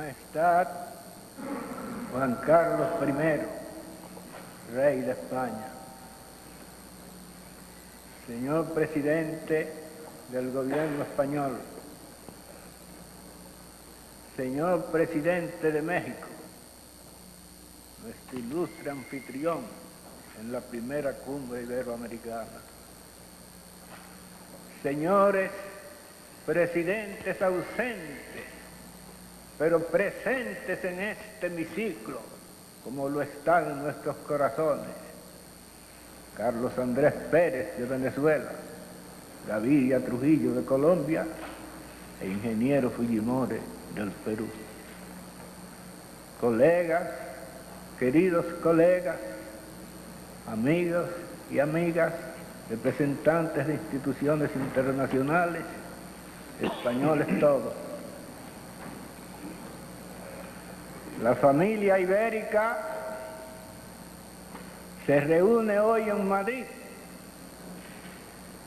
Majestad Juan Carlos I, Rey de España, señor Presidente del Gobierno español, señor Presidente de México, nuestro ilustre anfitrión en la primera cumbre iberoamericana, señores presidentes ausentes, pero presentes en este hemiciclo, como lo están en nuestros corazones, Carlos Andrés Pérez de Venezuela, Gaviria Trujillo de Colombia e Ingeniero Fujimori del Perú. Colegas, queridos colegas, amigos y amigas, representantes de instituciones internacionales, españoles todos. La familia ibérica se reúne hoy en Madrid,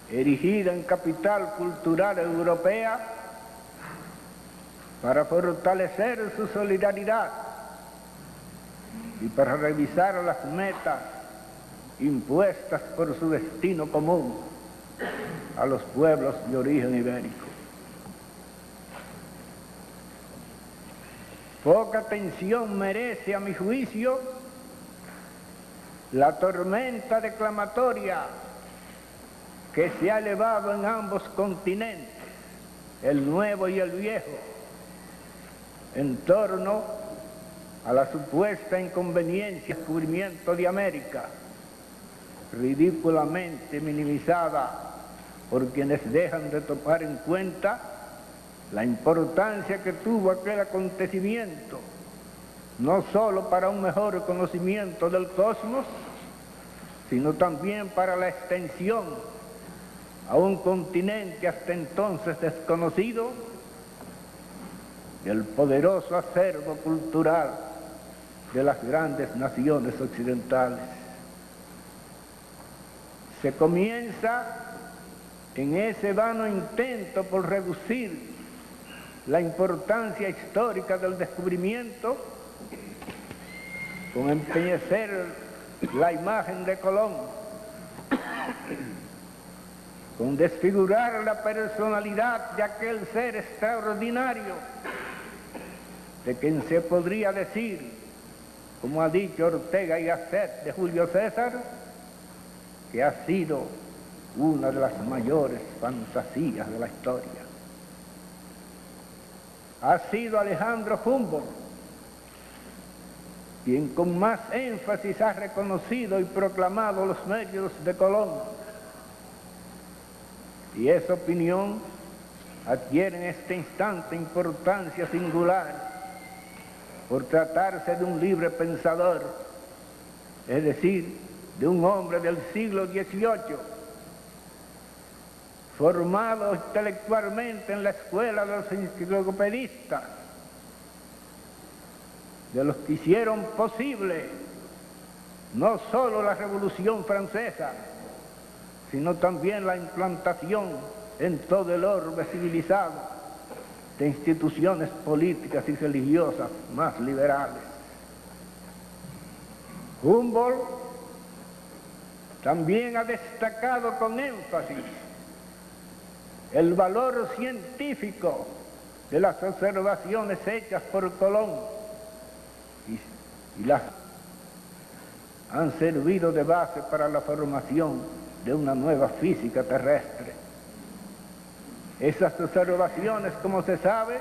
erigida en capital cultural europea, para fortalecer su solidaridad y para revisar las metas impuestas por su destino común a los pueblos de origen ibérico. Poca atención merece, a mi juicio, la tormenta declamatoria que se ha elevado en ambos continentes, el nuevo y el viejo, en torno a la supuesta inconveniencia del descubrimiento de América, ridículamente minimizada por quienes dejan de tomar en cuenta la importancia que tuvo aquel acontecimiento, no solo para un mejor conocimiento del cosmos, sino también para la extensión a un continente hasta entonces desconocido del poderoso acervo cultural de las grandes naciones occidentales. Se comienza en ese vano intento por reducir la importancia histórica del descubrimiento con empeñecer la imagen de Colón, con desfigurar la personalidad de aquel ser extraordinario, de quien se podría decir, como ha dicho Ortega y Gasset de Julio César, que ha sido una de las mayores fantasías de la historia. Ha sido Alejandro Humboldt quien con más énfasis ha reconocido y proclamado los méritos de Colón, y esa opinión adquiere en este instante importancia singular por tratarse de un libre pensador, es decir, de un hombre del siglo XVIII, formado intelectualmente en la escuela de los enciclopedistas, de los que hicieron posible no solo la Revolución Francesa, sino también la implantación en todo el orbe civilizado de instituciones políticas y religiosas más liberales. Humboldt también ha destacado con énfasis el valor científico de las observaciones hechas por Colón y las han servido de base para la formación de una nueva física terrestre. Esas observaciones, como se sabe,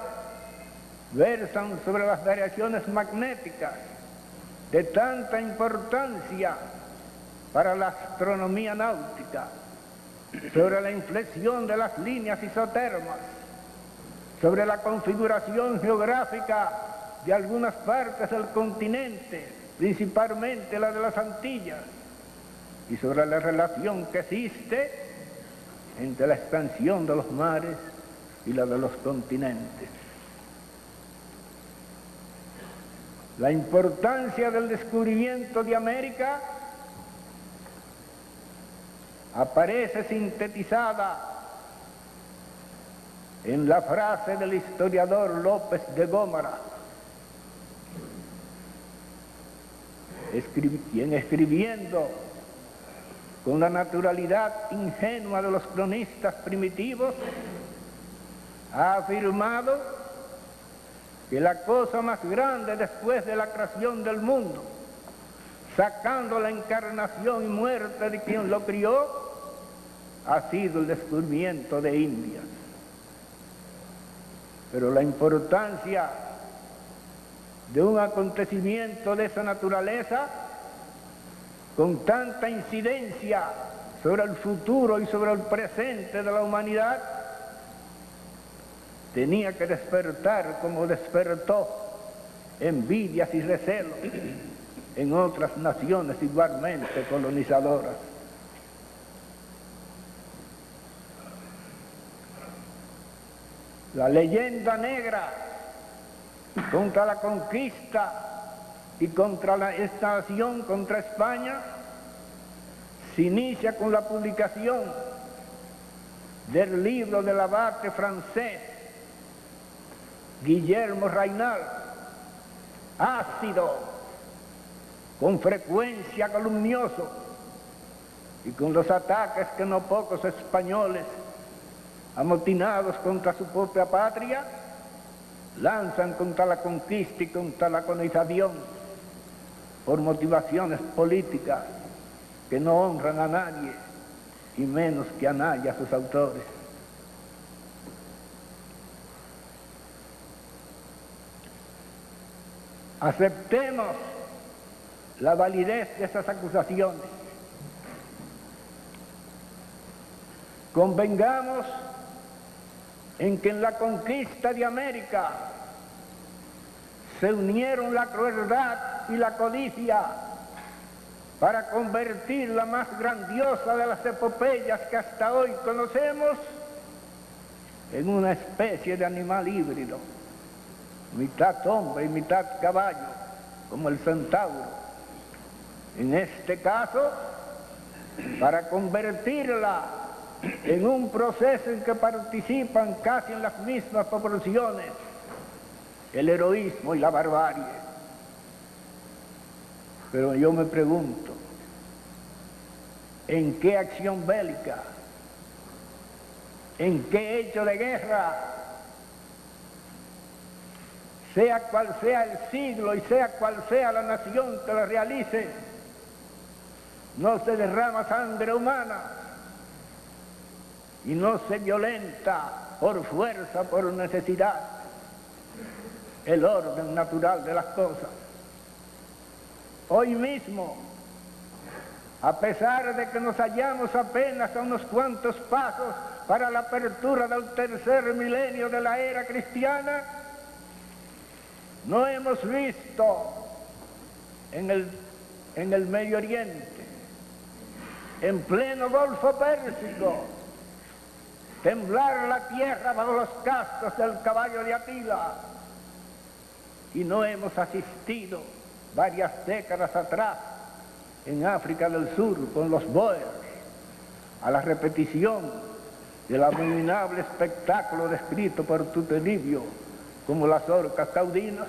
versan sobre las variaciones magnéticas de tanta importancia para la astronomía náutica, sobre la inflexión de las líneas isotermas, sobre la configuración geográfica de algunas partes del continente, principalmente la de las Antillas, y sobre la relación que existe entre la expansión de los mares y la de los continentes. La importancia del descubrimiento de América aparece sintetizada en la frase del historiador López de Gómara, quien escribiendo con la naturalidad ingenua de los cronistas primitivos, ha afirmado que la cosa más grande después de la creación del mundo, sacando la encarnación y muerte de quien lo crió, ha sido el descubrimiento de Indias. Pero la importancia de un acontecimiento de esa naturaleza, con tanta incidencia sobre el futuro y sobre el presente de la humanidad, tenía que despertar como despertó envidias y recelos en otras naciones igualmente colonizadoras. La leyenda negra contra la conquista y contra esta nación, contra España, se inicia con la publicación del libro del abate francés Guillermo Raynal, ácido, con frecuencia calumnioso, y con los ataques que no pocos españoles, amotinados contra su propia patria, lanzan contra la conquista y contra la colonización por motivaciones políticas que no honran a nadie, y menos que a nadie, a sus autores. Aceptemos la validez de esas acusaciones. Convengamos en que en la conquista de América se unieron la crueldad y la codicia para convertir la más grandiosa de las epopeyas que hasta hoy conocemos en una especie de animal híbrido, mitad hombre y mitad caballo, como el centauro. En este caso, para convertirla en un proceso en que participan casi en las mismas proporciones el heroísmo y la barbarie. Pero yo me pregunto, ¿en qué acción bélica, en qué hecho de guerra, sea cual sea el siglo y sea cual sea la nación que lo realice, no se derrama sangre humana y no se violenta por fuerza, por necesidad, el orden natural de las cosas? Hoy mismo, a pesar de que nos hallamos apenas a unos cuantos pasos para la apertura del tercer milenio de la era cristiana, no hemos visto en el Medio Oriente, en pleno Golfo Pérsico, temblar la tierra bajo los cascos del caballo de Atila, y no hemos asistido varias décadas atrás en África del Sur con los Boers a la repetición del abominable espectáculo descrito por Tuto Livio como las orcas caudinas.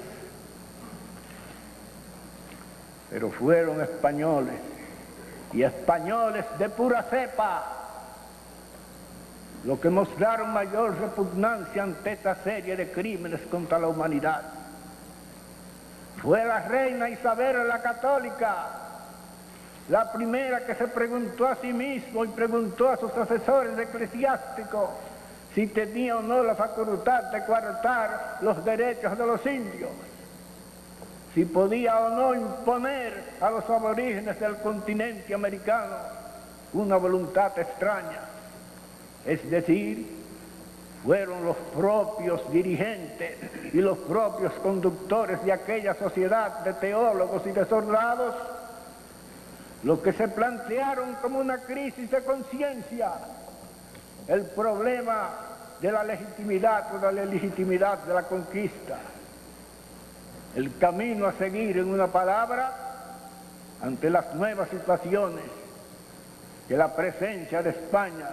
Pero fueron españoles, y españoles de pura cepa, los que mostraron mayor repugnancia ante esta serie de crímenes contra la humanidad. Fue la reina Isabel la Católica la primera que se preguntó a sí mismo y preguntó a sus asesores eclesiásticos si tenía o no la facultad de coartar los derechos de los indios, si podía o no imponer a los aborígenes del continente americano una voluntad extraña. Es decir, fueron los propios dirigentes y los propios conductores de aquella sociedad de teólogos y de soldados los que se plantearon como una crisis de conciencia el problema de la legitimidad o de la ilegitimidad de la conquista, el camino a seguir, en una palabra, ante las nuevas situaciones que la presencia de España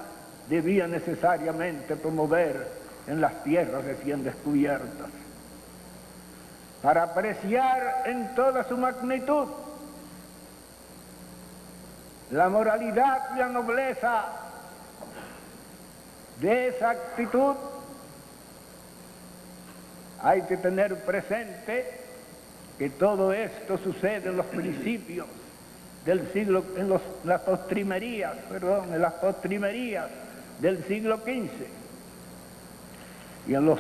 debía necesariamente promover en las tierras recién descubiertas. Para apreciar en toda su magnitud la moralidad y la nobleza de esa actitud, hay que tener presente que todo esto sucede en los principios del siglo, en las postrimerías del siglo XV y en los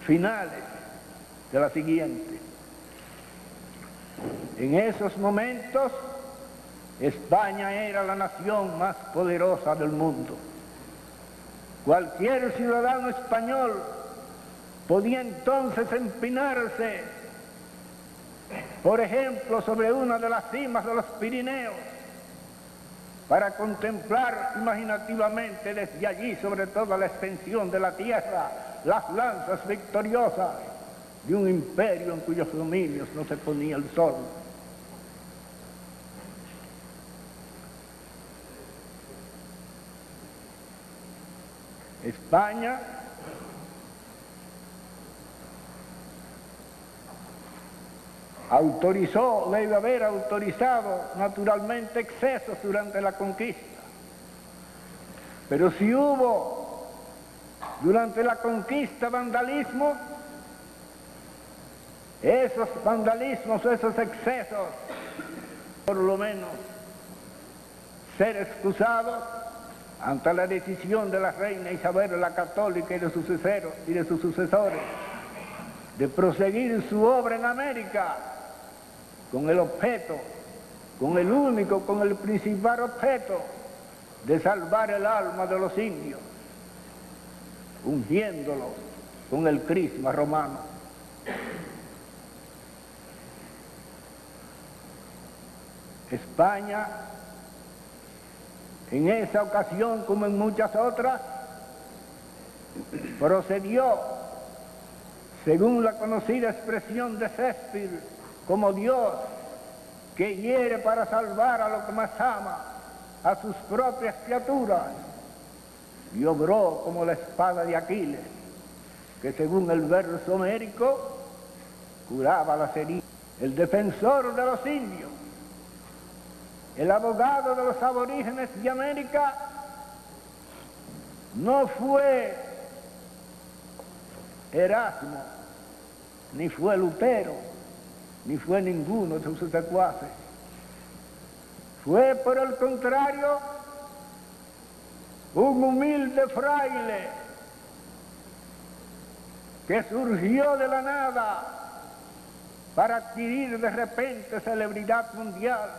finales de la siguiente. En esos momentos, España era la nación más poderosa del mundo. Cualquier ciudadano español podía entonces empinarse, por ejemplo, sobre una de las cimas de los Pirineos, para contemplar imaginativamente desde allí, sobre toda la extensión de la tierra, las lanzas victoriosas de un imperio en cuyos dominios no se ponía el sol. España debe haber autorizado naturalmente excesos durante la conquista, pero si hubo durante la conquista vandalismo, esos vandalismos, esos excesos, por lo menos ser excusados ante la decisión de la reina Isabel la Católica y de sus sucesores de proseguir su obra en América con el objeto, con el principal objeto de salvar el alma de los indios, ungiéndolos con el crisma romano. España, en esa ocasión como en muchas otras, procedió, según la conocida expresión de Shakespeare, como Dios que hiere para salvar a lo que más ama, a sus propias criaturas, y obró como la espada de Aquiles, que según el verso homérico curaba las heridas. El defensor de los indios, el abogado de los aborígenes de América, no fue Erasmo, ni fue Lutero, ni fue ninguno de sus secuaces. Fue, por el contrario, un humilde fraile que surgió de la nada para adquirir de repente celebridad mundial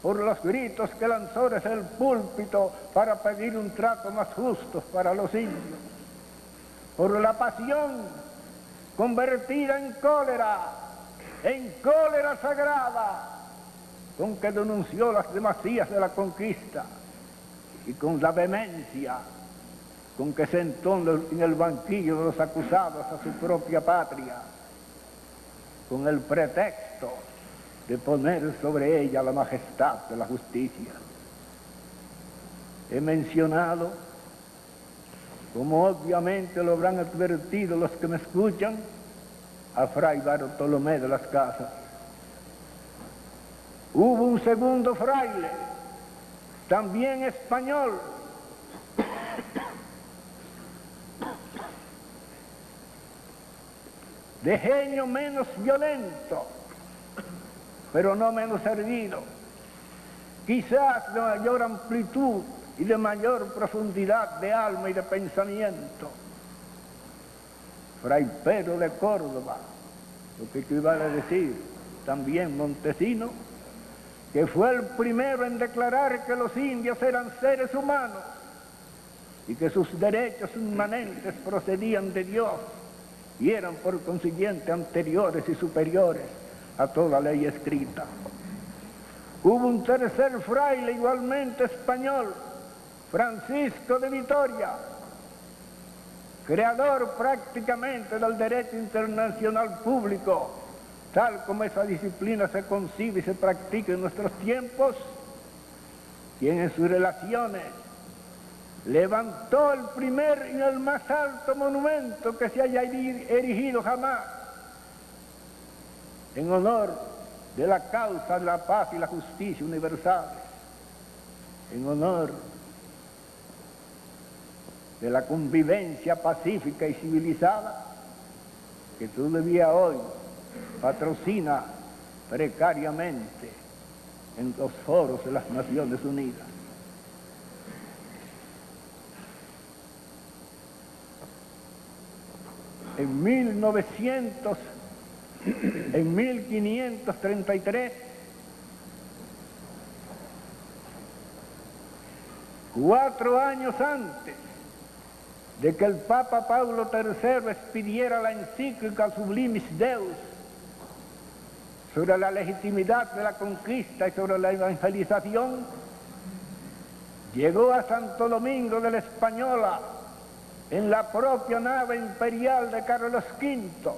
por los gritos que lanzó desde el púlpito para pedir un trato más justo para los indios, por la pasión convertida en cólera sagrada, con que denunció las demasías de la conquista, y con la vehemencia con que sentó en el banquillo de los acusados a su propia patria, con el pretexto de poner sobre ella la majestad de la justicia. He mencionado, como obviamente lo habrán advertido los que me escuchan, a Fray Bartolomé de las Casas. Hubo un segundo fraile, también español, de genio menos violento, pero no menos erguido, quizás de mayor amplitud y de mayor profundidad de alma y de pensamiento, Fray Pedro de Córdoba, lo que equivale a decir también Montesino, que fue el primero en declarar que los indios eran seres humanos y que sus derechos inmanentes procedían de Dios y eran por consiguiente anteriores y superiores a toda ley escrita. Hubo un tercer fraile igualmente español, Francisco de Vitoria, creador prácticamente del derecho internacional público, tal como esa disciplina se concibe y se practica en nuestros tiempos, quien en sus relaciones levantó el primer y el más alto monumento que se haya erigido jamás en honor de la causa de la paz y la justicia universal, en honor de la convivencia pacífica y civilizada que todavía hoy patrocina precariamente en los foros de las Naciones Unidas. En 1533, 4 años antes de que el Papa Pablo III expidiera la encíclica Sublimis Deus sobre la legitimidad de la conquista y sobre la evangelización, llegó a Santo Domingo de la Española en la propia nave imperial de Carlos V,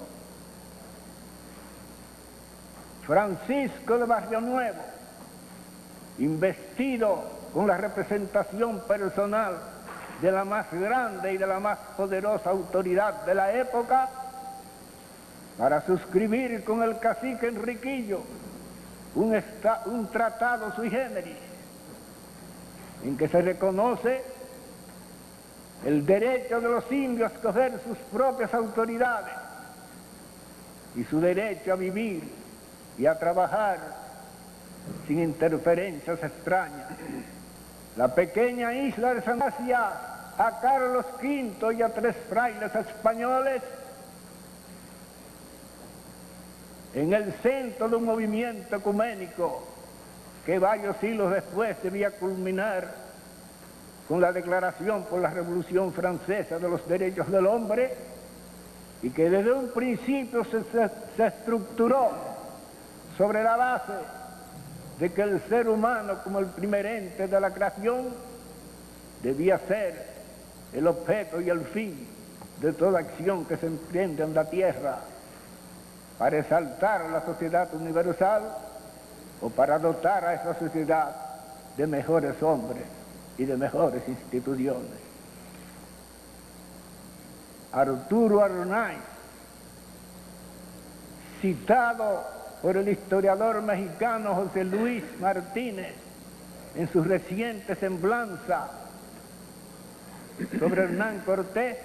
Francisco de Barrio Nuevo, investido con la representación personal de la más grande y de la más poderosa autoridad de la época, para suscribir con el cacique Enriquillo un tratado sui generis, en que se reconoce el derecho de los indios a escoger sus propias autoridades y su derecho a vivir y a trabajar sin interferencias extrañas. La pequeña isla de San Asia, a Carlos V y a 3 frailes españoles, en el centro de un movimiento ecuménico que varios siglos después debía culminar con la Declaración por la Revolución Francesa de los Derechos del Hombre, y que desde un principio se estructuró sobre la base de que el ser humano, como el primer ente de la creación, debía ser el objeto y el fin de toda acción que se emprende en la tierra, para exaltar a la sociedad universal o para dotar a esa sociedad de mejores hombres y de mejores instituciones. Arturo Arnaiz, citado por el historiador mexicano José Luis Martínez en su reciente semblanza sobre Hernán Cortés,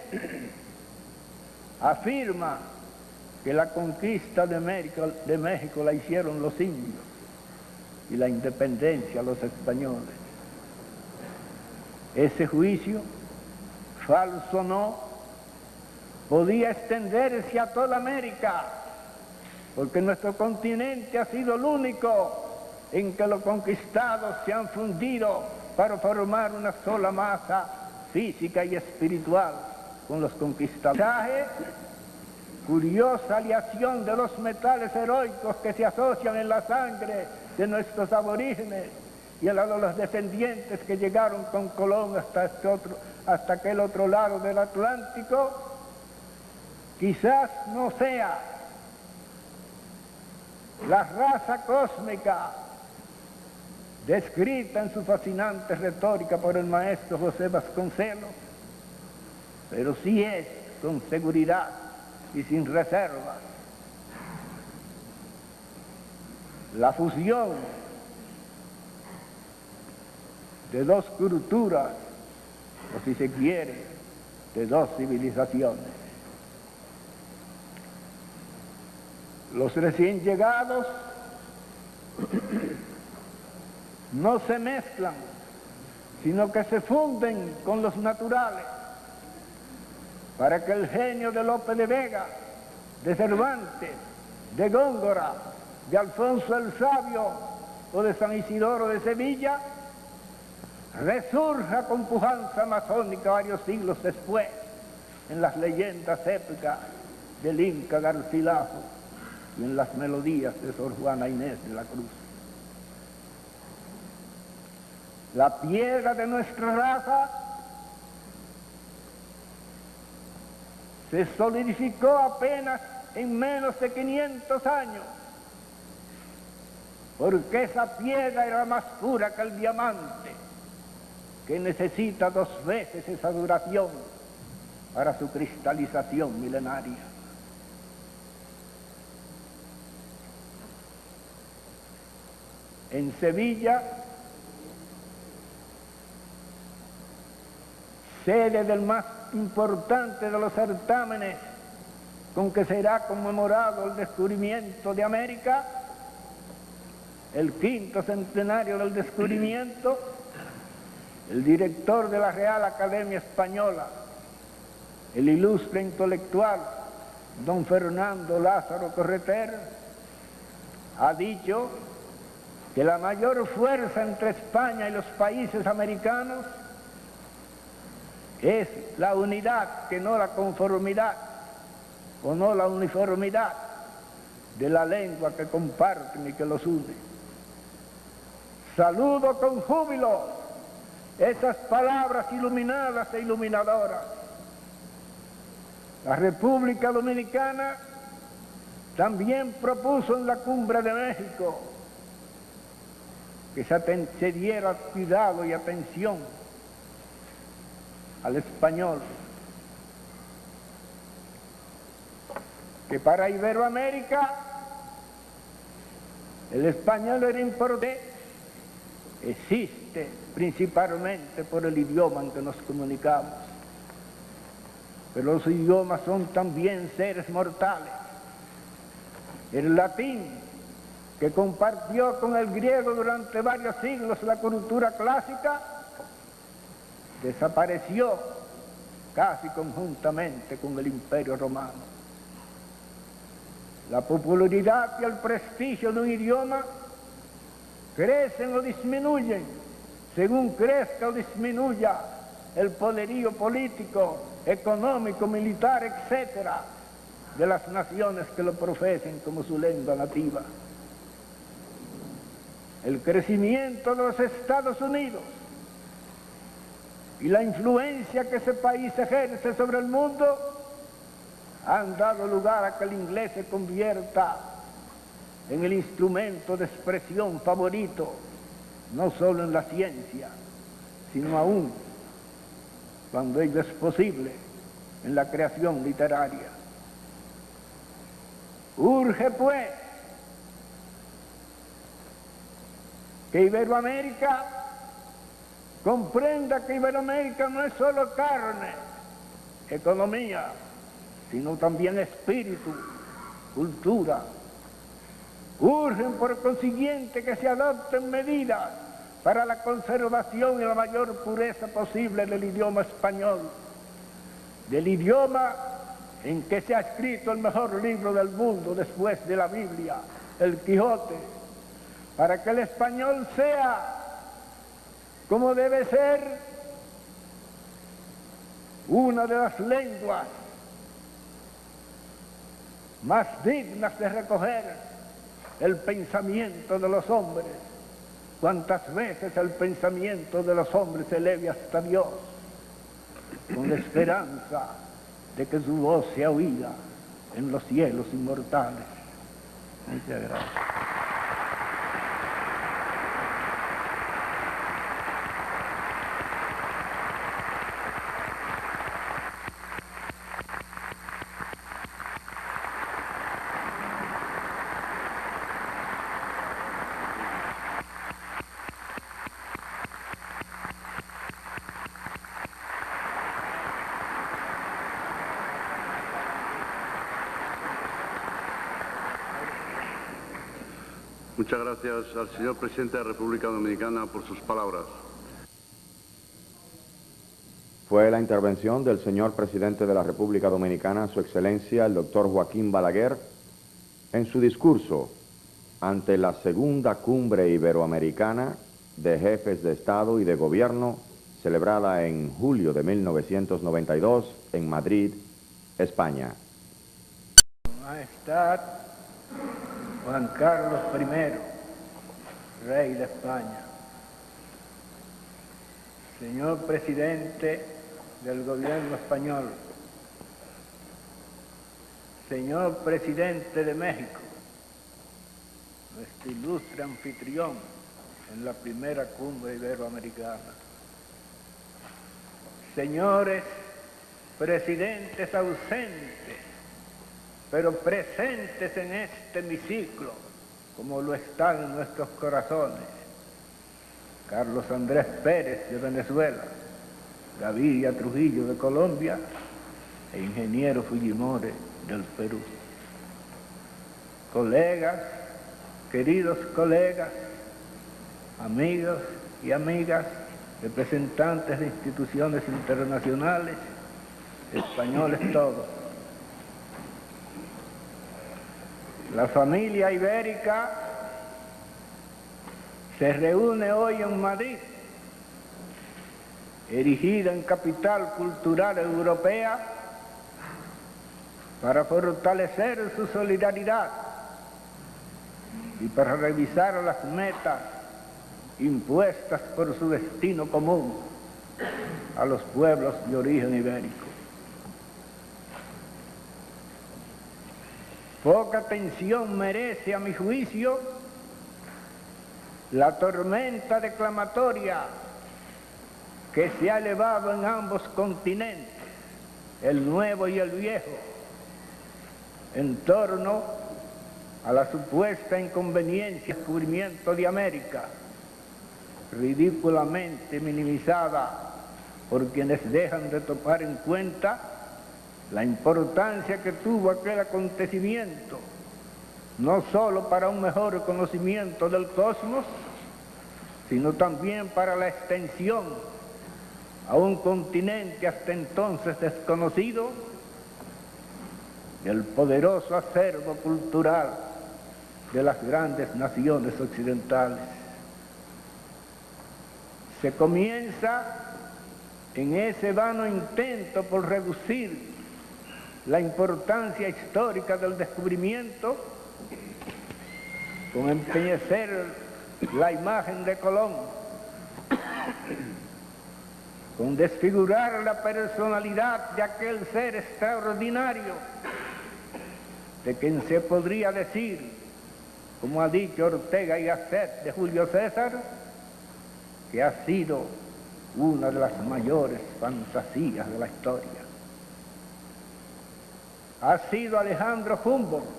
afirma que la conquista de México la hicieron los indios y la independencia los españoles. Ese juicio, falso o no, podía extenderse a toda América, porque nuestro continente ha sido el único en que los conquistados se han fundido para formar una sola masa física y espiritual con los conquistadores. Curiosa aleación de los metales heroicos que se asocian en la sangre de nuestros aborígenes y a la de los descendientes que llegaron con Colón hasta aquel otro lado del Atlántico, quizás no sea la raza cósmica descrita en su fascinante retórica por el maestro José Vasconcelos, pero sí es con seguridad y sin reservas la fusión de 2 culturas, o si se quiere, de 2 civilizaciones. Los recién llegados no se mezclan, sino que se funden con los naturales, para que el genio de Lope de Vega, de Cervantes, de Góngora, de Alfonso el Sabio o de San Isidoro de Sevilla resurja con pujanza masónica varios siglos después en las leyendas épicas del Inca Garcilaso y en las melodías de Sor Juana Inés de la Cruz. La piedra de nuestra raza se solidificó apenas en menos de 500 años, porque esa piedra era más pura que el diamante, que necesita 2 veces esa duración para su cristalización milenaria. En Sevilla sede del más importante de los certámenes con que será conmemorado el descubrimiento de América, el 5º centenario del descubrimiento, el director de la Real Academia Española, el ilustre intelectual don Fernando Lázaro Correter, ha dicho que la mayor fuerza entre España y los países americanos es la unidad, que no la conformidad o no la uniformidad de la lengua que comparten y que los une. Saludo con júbilo esas palabras iluminadas e iluminadoras. La República Dominicana también propuso en la Cumbre de México que se diera cuidado y atención al español, que para Iberoamérica el español era importante, existe principalmente por el idioma en que nos comunicamos, pero los idiomas son también seres mortales. El latín, que compartió con el griego durante varios siglos la cultura clásica, desapareció casi conjuntamente con el Imperio Romano. La popularidad y el prestigio de un idioma crecen o disminuyen según crezca o disminuya el poderío político, económico, militar, etcétera, de las naciones que lo profesen como su lengua nativa. El crecimiento de los Estados Unidos y la influencia que ese país ejerce sobre el mundo han dado lugar a que el inglés se convierta en el instrumento de expresión favorito, no solo en la ciencia, sino aún, cuando ello es posible, en la creación literaria. Urge, pues, que Iberoamérica comprenda que Iberoamérica no es solo carne, economía, sino también espíritu, cultura. Urgen, por consiguiente, que se adopten medidas para la conservación y la mayor pureza posible del idioma español, del idioma en que se ha escrito el mejor libro del mundo después de la Biblia, el Quijote, para que el español sea, como debe ser, una de las lenguas más dignas de recoger el pensamiento de los hombres, cuantas veces el pensamiento de los hombres se eleve hasta Dios, con la esperanza de que su voz sea oída en los cielos inmortales. Muchas gracias. Muchas gracias al señor presidente de la República Dominicana por sus palabras. Fue la intervención del señor presidente de la República Dominicana, Su Excelencia, el doctor Joaquín Balaguer, en su discurso ante la segunda cumbre iberoamericana de jefes de Estado y de Gobierno, celebrada en julio de 1992 en Madrid, España. Majestad Juan Carlos I, rey de España, señor presidente del gobierno español, señor presidente de México, nuestro ilustre anfitrión en la primera cumbre iberoamericana, señores presidentes ausentes, pero presentes en este hemiciclo, como lo están en nuestros corazones, Carlos Andrés Pérez de Venezuela, Gaviria Trujillo de Colombia e ingeniero Fujimori del Perú. Colegas, queridos colegas, amigos y amigas, representantes de instituciones internacionales, españoles todos. La familia ibérica se reúne hoy en Madrid, erigida en capital cultural europea, para fortalecer su solidaridad y para revisar las metas impuestas por su destino común a los pueblos de origen ibérico. Poca atención merece, a mi juicio, la tormenta declamatoria que se ha elevado en ambos continentes, el nuevo y el viejo, en torno a la supuesta inconveniencia del descubrimiento de América, ridículamente minimizada por quienes dejan de tomar en cuenta la importancia que tuvo aquel acontecimiento, no solo para un mejor conocimiento del cosmos, sino también para la extensión a un continente hasta entonces desconocido del poderoso acervo cultural de las grandes naciones occidentales. Se comienza en ese vano intento por reducir la importancia histórica del descubrimiento con empeñecer la imagen de Colón, con desfigurar la personalidad de aquel ser extraordinario, de quien se podría decir, como ha dicho Ortega y Gasset de Julio César, que ha sido una de las mayores fantasías de la historia. Ha sido Alejandro Humboldt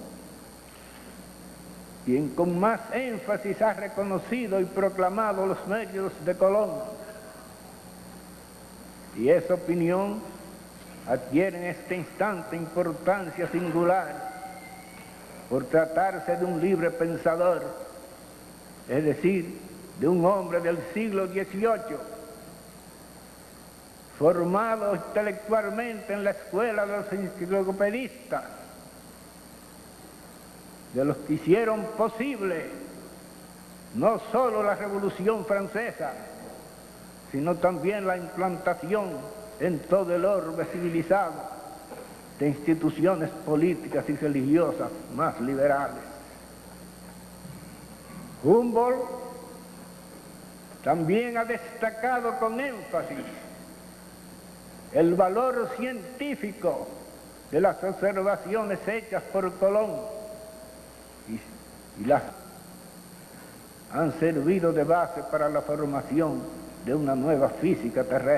quien con más énfasis ha reconocido y proclamado los méritos de Colón, y esa opinión adquiere en este instante importancia singular por tratarse de un libre pensador, es decir, de un hombre del siglo XVIII, formado intelectualmente en la escuela de los enciclopedistas, de los que hicieron posible no solo la Revolución Francesa, sino también la implantación en todo el orbe civilizado de instituciones políticas y religiosas más liberales. Humboldt también ha destacado con énfasis el valor científico de las observaciones hechas por Colón y las han servido de base para la formación de una nueva física terrestre.